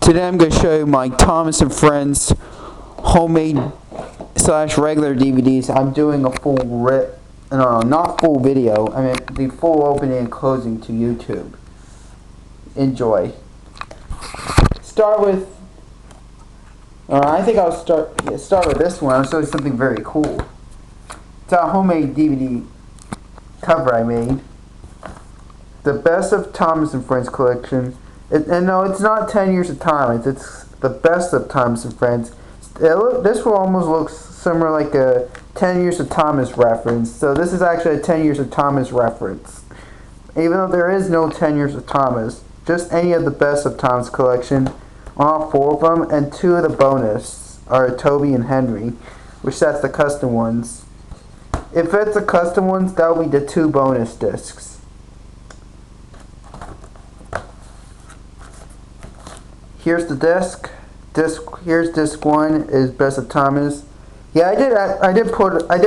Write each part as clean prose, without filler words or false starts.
Today I'm going to show you my Thomas and Friends homemade / regular DVDs. I'm doing a full not full video. I mean the full opening and closing to YouTube. Enjoy. Start with. I think I'll start with this one. I'll show you something very cool. It's a homemade DVD cover I made. The Best of Thomas and Friends collection. And no, it's not 10 Years of Thomas. It's the Best of Thomas and Friends. This will almost look similar like a 10 Years of Thomas reference. So this is actually a 10 Years of Thomas reference. Even though there is no 10 Years of Thomas. Just any of the Best of Thomas collection. All 4 of them. And 2 of the bonus are Toby and Henry. Which that's the custom ones. If it's the custom ones, that will be the 2 bonus discs. Here's the disc. Here's disc 1 is Best of Thomas. Yeah, I did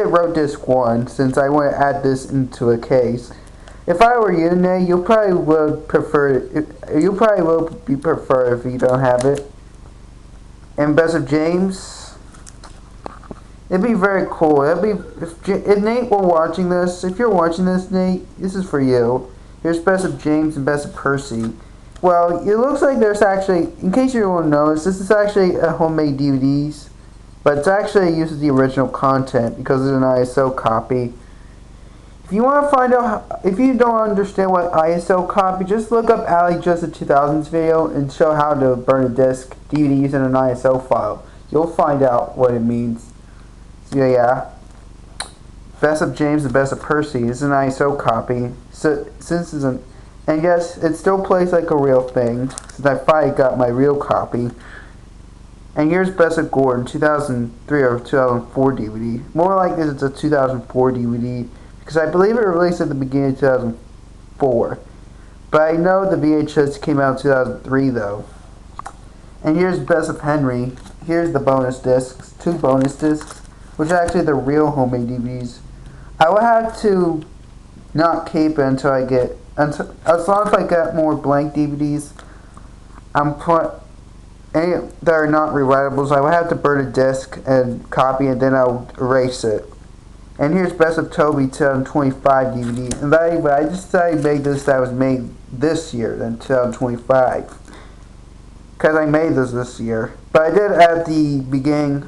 wrote disc 1 since I want to add this into a case. If I were you, Nate, you probably would prefer it. You probably will be prefer if you don't have it. And Best of James. It'd be very cool. It'd be if Nate were watching this. If you're watching this, Nate, this is for you. Here's Best of James and Best of Percy. Well, it looks like there's actually, in case you don't know, this is actually a homemade DVDs, but it's actually uses the original content because it's an ISO copy. If you want to find out, if you don't understand what ISO copy, just look up Ali Just the 2000s video and show how to burn a disc DVD using an ISO file. You'll find out what it means. So yeah. Best of James and Best of Percy is an ISO copy. So since it's an And yes, it still plays like a real thing, since I finally got my real copy. And here's Best of Gordon, 2003 or 2004 DVD. More like this, it's a 2004 DVD, because I believe it released at the beginning of 2004. But I know the VHS came out in 2003 though. And here's Best of Henry. Here's the bonus discs, 2 bonus discs, which are actually the real homemade DVDs. I will have to not keep it until I get, as long as I get more blank DVDs, any that are not rewritables, I will have to burn a disc and copy, and then I'll erase it. And here's Best of Toby 2025 DVD. And I just decided to make this that was made this year than 2025, because I made this year. But I did at the beginning,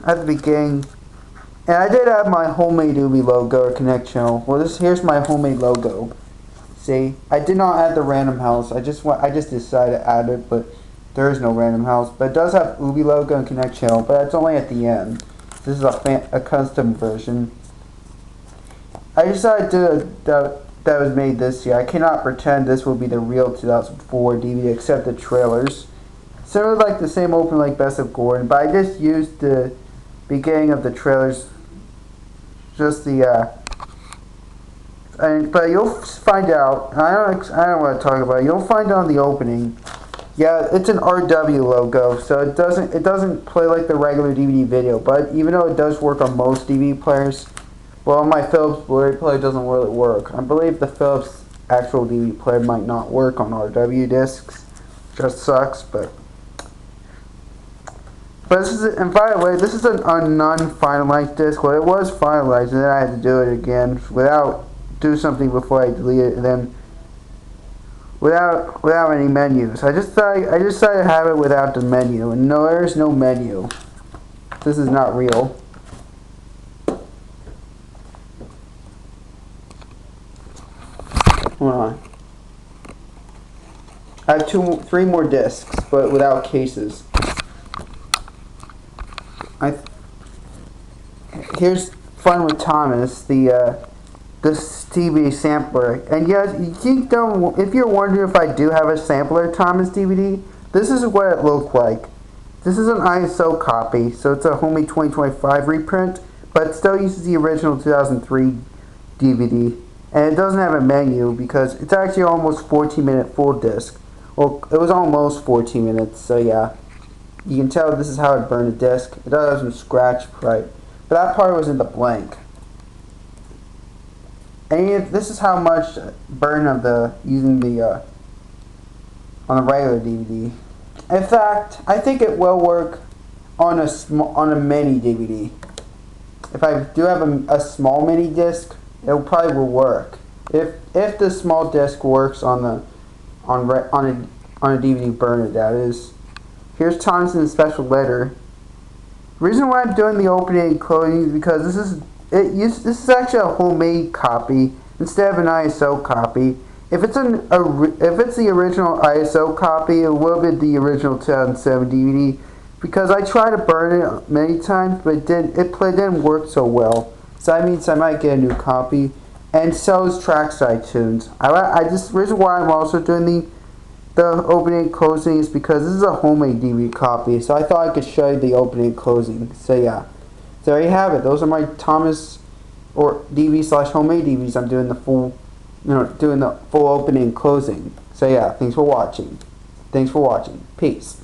and I did add my homemade Ubi logo or Connect channel. Well, here's my homemade logo. See, I did not add the random house. I just decided to add it, but there is no random house. But it does have Ubi logo and Connect channel, but it's only at the end. This is a custom version. I decided that was made this year. I cannot pretend this will be the real 2004 DVD except the trailers. Similar like the same open like Best of Gordon, but I just used the beginning of the trailers. Just the but you'll find out. I don't want to talk about it. You'll find out in the opening. Yeah, it's an RW logo, so it doesn't play like the regular DVD video. But even though it does work on most DVD players, well, my Philips Blu-ray player doesn't really work. I believe the Philips actual DVD player might not work on RW discs. Just sucks, but this is, and by the way, this is a non-finalized disc. Well, it was finalized, and then I had to do it again do something before I delete it, and then without any menus. I just decided to have it without the menu, and no, there's no menu. This is not real. Hold on. I have 3 more discs, but without cases. Here's Fun with Thomas, this TV sampler. And yes, if you're wondering if I do have a sampler Thomas DVD, this is what it looked like. This is an ISO copy, so it's a homemade 2025 reprint, but it still uses the original 2003 DVD. And it doesn't have a menu because it's actually almost 14-minute full disc. Well, it was almost 14 minutes, so yeah. You can tell this is how it burned a disc. It doesn't scratch right, but that part was in the blank. And this is how much burn of using the on the regular DVD. In fact, I think it will work on a mini DVD. If I do have a small mini disc, it probably will work. If the small disc works on a DVD burner, that is. Here's Thompson's special letter. The reason why I'm doing the opening and closing is because this is actually a homemade copy instead of an ISO copy. If it's the original ISO copy, it will be the original 2007 DVD, because I tried to burn it many times, but it didn't work so well. So that means I might get a new copy. And so is Trackside Tunes. The reason why I'm also doing the opening and closing is because this is a homemade DVD copy. So I thought I could show you the opening and closing. So yeah, there you have it. Those are my Thomas or DVD/homemade DVDs. I'm doing the full opening and closing. So yeah, thanks for watching. Peace.